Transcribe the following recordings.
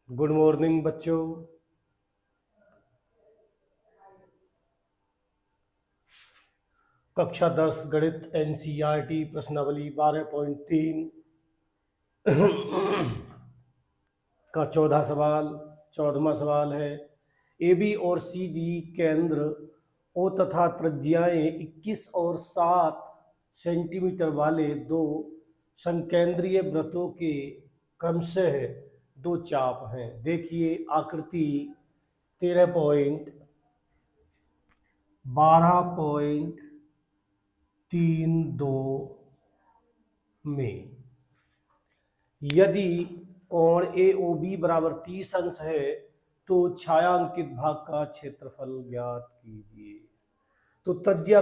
Good morning बच्चों। कक्षा 10 गणित एनसीईआरटी प्रश्नावली 12.3 का 14वां सवाल है। ए बी और सी डी केंद्र ओ तथा त्रिज्याएं 21 और 7 सेंटीमीटर वाले दो संकेंद्रीय वृत्तों के क्रमशः दो चाप हैं। देखिए आकृति 13.12.32 में यदि कोण ए ओ बी बराबर 30 अंश है तो छायांकित भाग का क्षेत्रफल ज्ञात कीजिए। तो त्रिज्या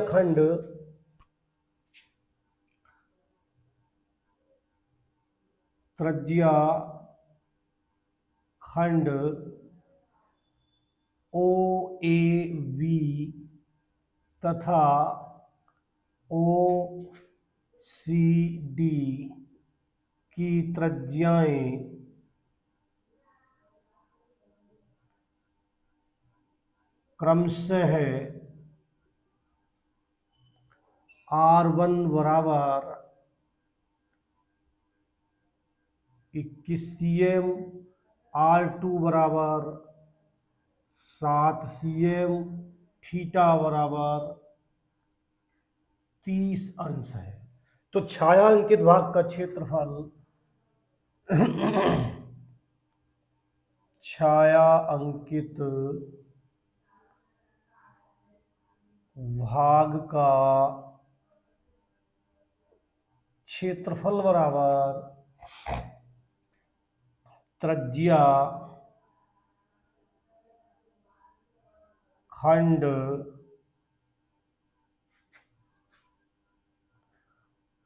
खंड ओ ए बी तथा ओ सी डी की त्रिज्याएं क्रमशः R1 बराबर 21 cm, R2 बराबर 7 cm, थीटा बराबर 30 अंश है। तो छायांकित भाग का क्षेत्रफल छायांकित भाग का क्षेत्रफल बराबर त्रिज्या खंड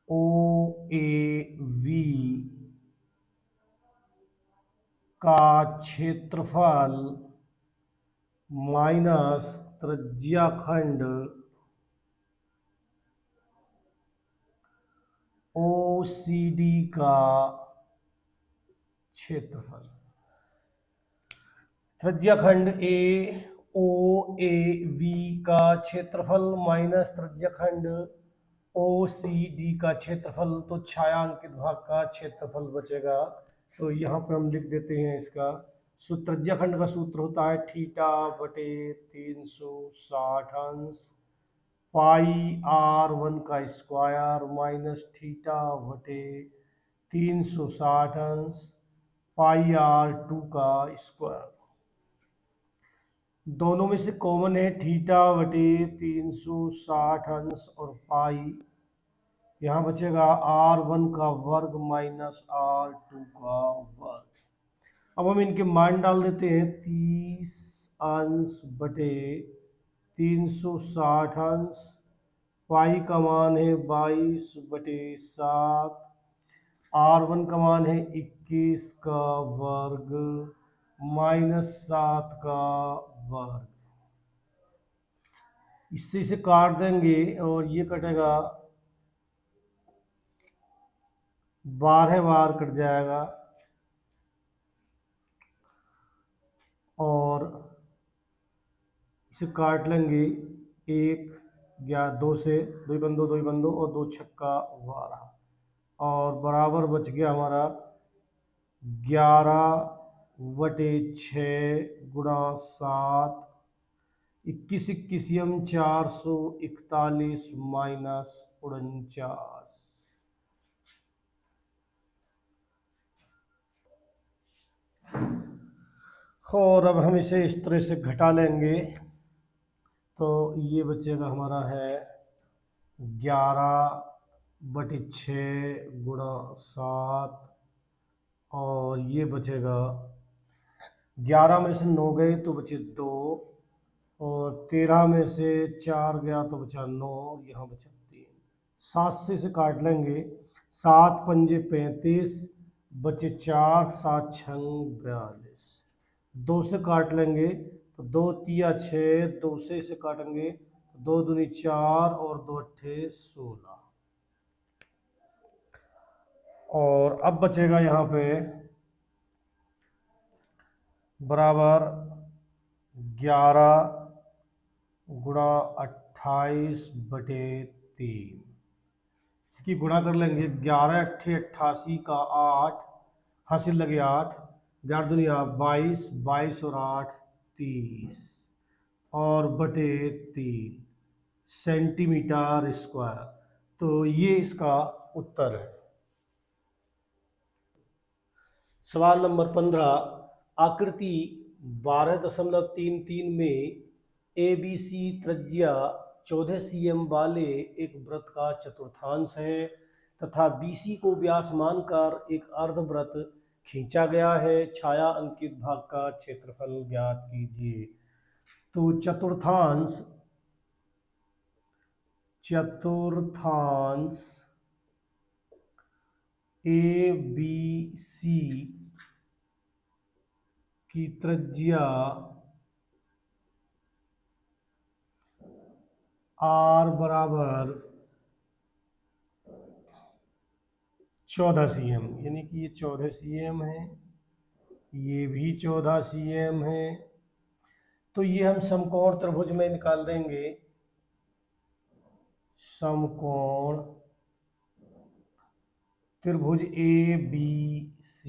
ओ ए वी का क्षेत्रफल माइनस त्रिज्या खंड ओ सी डी का क्षेत्रफल। त्रिज्या खंड ए ओ ए वी का क्षेत्रफल माइनस त्रिज्या खंड ओ सी डी का क्षेत्रफल। तो छायांकित भाग का क्षेत्रफल बचेगा। तो यहाँ पे हम लिख देते हैं इसका सूत्र। त्रिज्या खंड का सूत्र होता है थीटा बटे 360 अंश पाई R1 का स्क्वायर माइनस थीटा बटे 360 अंश पाई R2 का स्क्वायर। दोनों में से कॉमन है थीटा बटे 360 अंश और पाई। यहाँ बचेगा R1 का वर्ग माइनस R2 का वर्ग। अब हम इनके मान डाल देते हैं। 30 अंश बटे 360 अंश, पाई का मान है 22 बटे 7, R1 का मान है 21 का वर्ग माइनस 7 का वर्ग। इससे इसे काट देंगे और ये कटेगा 12 बार कट जाएगा और इसे काट लेंगे 1 या 2 से, 2 बंदो 2 बंदो और 2 छक्का 12 और बराबर बच गया हमारा 11 बटे 6 गुणा 7, 21 21 441 माइनस 49। और अब हम इसे इस तरह से घटा लेंगे तो ये बचेगा हमारा है 11 बटे 6 गुणा 7 और ये बचेगा 11 में से 9 गए तो बचे 2 और 13 में से 4 गया तो बचा 9 और यहाँ बचा 3। 7 से इसे काट लेंगे। 7 पंजे 35 बचे 4, 7 छंग 42। 2 से काट लेंगे तो 2 तिया 6, 2 से इसे काटेंगे तो 2 दूनी 4 और 2 अट्ठे 16। और अब बचेगा यहाँ पे बराबर 11 गुणा 28/3। इसकी गुणा कर लेंगे। 11 अट्ठे 88 का 8, हासिल लगे 8, 11 दुनिया 22, 22 और 8 30 और बटे 3 सेंटीमीटर स्क्वायर। तो ये इसका उत्तर है। सवाल नंबर 15, आकृति 12.33 में ABC त्रिज्या 14 cm वाले एक वृत्त का चतुर्थांश है तथा BC को व्यास मानकर एक अर्धवृत्त खींचा गया है। छाया अंकित भाग का क्षेत्रफल ज्ञात कीजिए। तो चतुर्थांश ABC की त्रिज्या R बराबर 14 cm, यानी कि ये 14 cm है, ये भी 14 cm है। तो ये हम समकोण त्रिभुज में निकाल देंगे। समकोण त्रिभुज ABC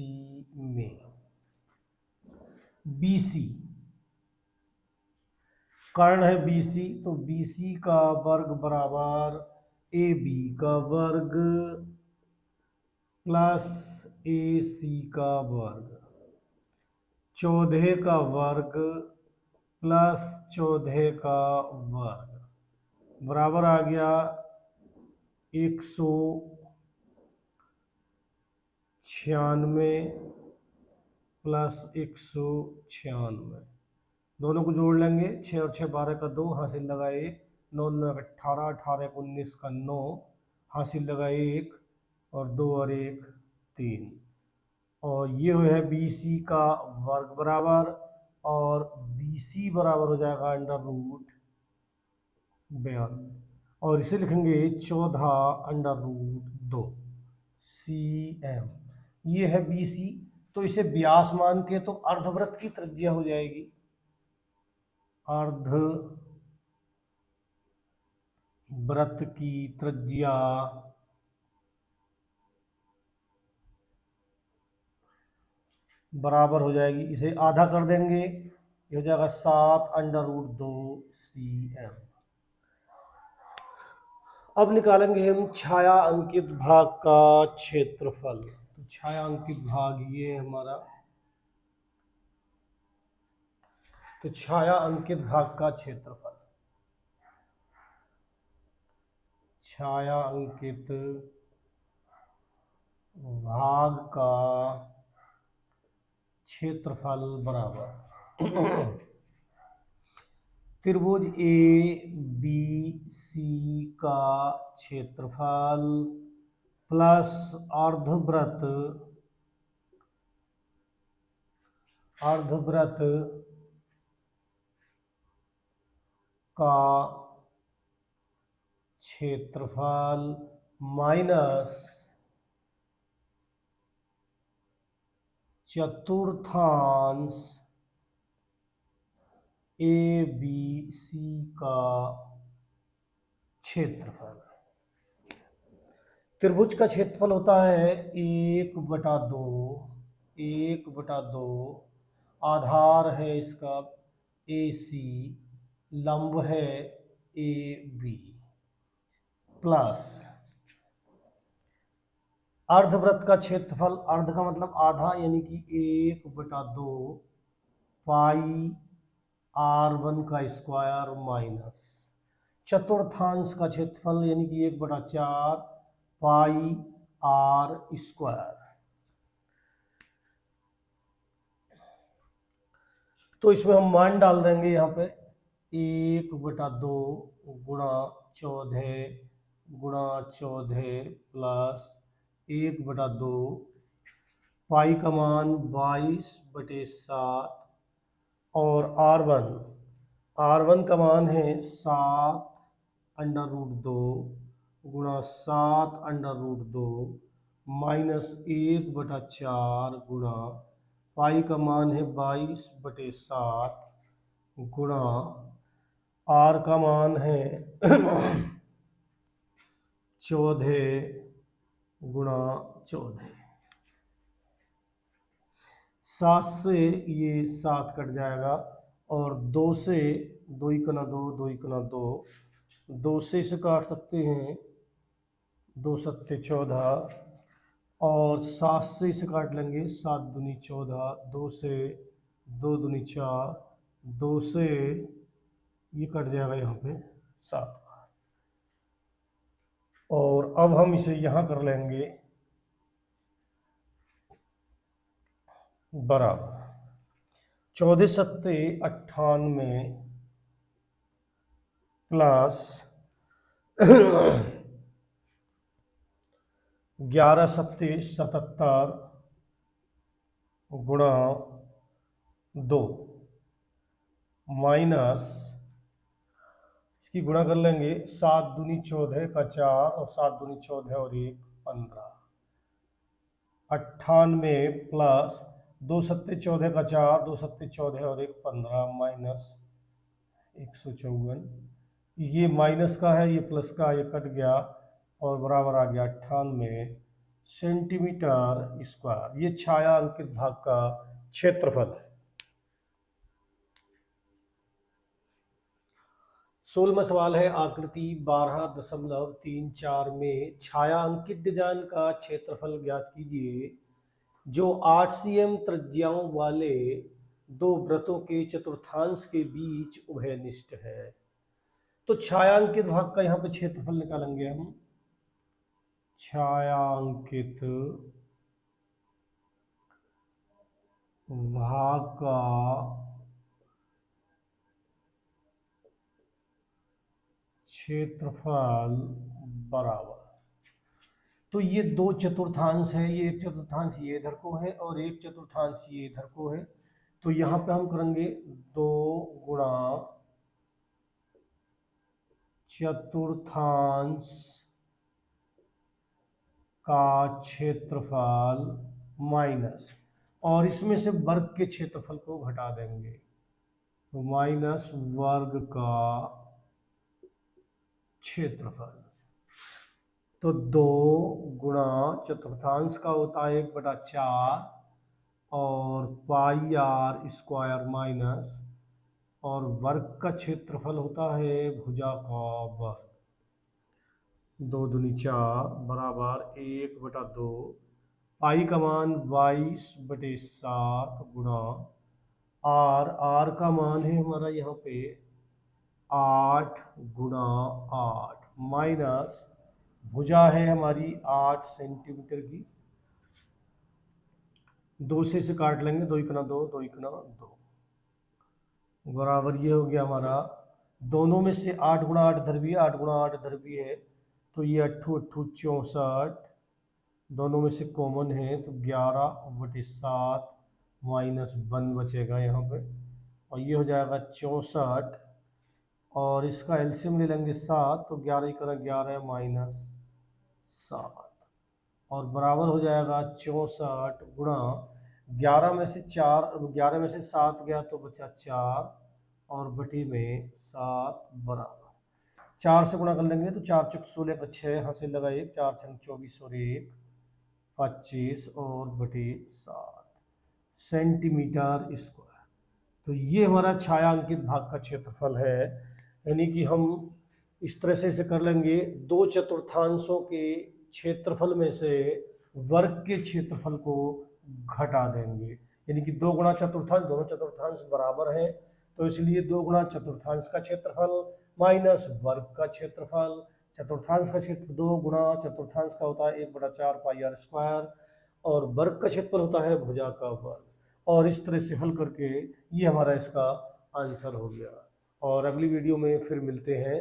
में BC कर्ण है BC, तो BC का वर्ग बराबर AB का वर्ग प्लस AC का वर्ग, 14 का वर्ग प्लस 14 का वर्ग बराबर आ गया 196 प्लस 196। दोनों को जोड़ लेंगे। 6 और 6 12 का 2, हासिल लगा 1, 9 9 18, 18 19 का 9, हासिल लगा 1 और 2 और 1 3। और ये है BC का वर्ग बराबर, और BC बराबर हो जाएगा √42, और इसे लिखेंगे 14√2 cm। ये है BC। तो इसे व्यास मान के तो अर्धवृत्त की त्रिज्या हो जाएगी। अर्धवृत्त की त्रिज्या बराबर हो जाएगी, इसे आधा कर देंगे, ये हो जाएगा 7√2 cm। अब निकालेंगे हम छाया अंकित भाग का क्षेत्रफल। तो छाया अंकित भाग ये हमारा, तो छाया अंकित भाग का क्षेत्रफल, छाया अंकित भाग का क्षेत्रफल बराबर त्रिभुज ABC का क्षेत्रफल प्लस अर्धवृत्त का क्षेत्रफल माइनस चतुर्थांश ABC का क्षेत्रफल। त्रिभुज का क्षेत्रफल होता है 1/2, आधार है इसका AC, लंब है AB, प्लस अर्धवृत्त का क्षेत्रफल, अर्ध का मतलब आधा, यानी कि 1/2 पाई R1 का स्क्वायर माइनस चतुर्थांश का क्षेत्रफल, यानी कि 1/4 पाई R स्क्वायर। तो इसमें हम मान डाल देंगे यहाँ पे 1/2 गुणा 14 प्लस 1/2 पाई का मान 22/7, और R1 का मान है 7√2 गुणा 7√2 माइनस 1/4 गुणा पाई का मान है 22/7 गुणा आर का मान है 14 × 14। 7 से ये 7 कट जाएगा और 2 से 2 × 2 2 × 2 2 से इसे काट सकते हैं 2 × 7 = 14 और 7 से इसे काट लेंगे 7 × 2 = 14 2 से 2 × 2 = 4 2 से ये कट जाएगा यहाँ पे 7 और अब हम इसे यहाँ कर लेंगे बराबर 14 × 7 = 98 प्लस 11 × 7 = 77 गुणा 2 माइनस इसकी गुणा कर लेंगे 7 × 2 = 14 का 4 और 7 × 2 = 14 और 1 15 98 प्लस 2 × 7 = 14 का 4 2 × 7 = 14 और 1 15 माइनस 154 ये माइनस का है ये प्लस का ये कट गया और बराबर आ गया 98 सेंटीमीटर²। ये छायांकित भाग का क्षेत्रफल है। 16वां सवाल है आकृति 12.34 में छायांकित डिजाइन का क्षेत्रफल ज्ञात कीजिए जो 8 cm त्रिज्याओं वाले दो वृत्तों के चतुर्थांश के बीच उभयनिष्ठ है। तो छायांकित भाग का यहाँ पे क्षेत्रफल निकालेंगे हम। छायांकित भाग का क्षेत्रफल बराबर, तो ये दो चतुर्थांश है, ये एक चतुर्थांश ये इधर को है और एक चतुर्थांश ये इधर को है। तो यहाँ पे हम करेंगे 2 गुणा चतुर्थांश का क्षेत्रफल माइनस और इसमें से वर्ग के क्षेत्रफल को घटा देंगे तो माइनस वर्ग का क्षेत्रफल। तो 2 गुणा चतुर्थांश का होता है 1/4 और πr² माइनस और वर्ग का क्षेत्रफल होता है भुजा का वर्ग। 2 दूनी 4 बराबर 1/2 पाई का मान 22/7 गुणा आर का मान है हमारा यहाँ पे 8 × 8 माइनस भुजा है हमारी 8 सेंटीमीटर की। 2 से इसे काट लेंगे 2 × 2 2 × 2 बराबर ये हो गया हमारा। दोनों में से 8 × 8 इधर भी है 8 × 8 इधर भी है तो ये 8 × 8 = 64 दोनों में से कॉमन है तो 11/7 माइनस 1 बचेगा यहाँ पे और ये हो जाएगा 64 और इसका एलसीएम ले लेंगे 7 तो 11 × 11 माइनस 7 और बराबर हो जाएगा 64 गुणा 11 में से 4 11 में से 7 गया तो बचा 4 और बटी में 7 बराबर 4 से गुणा कर लेंगे तो 4 × 16 = 6 यहाँ से लगा 1 4 × 24 और 1 25 और बटी 7 सेंटीमीटर²। तो ये हमारा छायांकित भाग का क्षेत्रफल है। यानी कि हम इस तरह से इसे कर लेंगे दो चतुर्थांशों के क्षेत्रफल में से वर्ग के क्षेत्रफल को घटा देंगे। यानी कि 2 गुणा चतुर्थांश, दोनों चतुर्थांश बराबर हैं तो इसलिए 2 गुणा चतुर्थांश का क्षेत्रफल माइनस वर्ग का क्षेत्रफल। चतुर्थांश का क्षेत्र 2 गुणा चतुर्थांश का होता है 1/4 πr² और वर्ग का क्षेत्रफल होता है भुजा का वर्ग। और इस तरह से हल करके ये हमारा इसका आंसर हो गया। और अगली वीडियो में फिर मिलते हैं।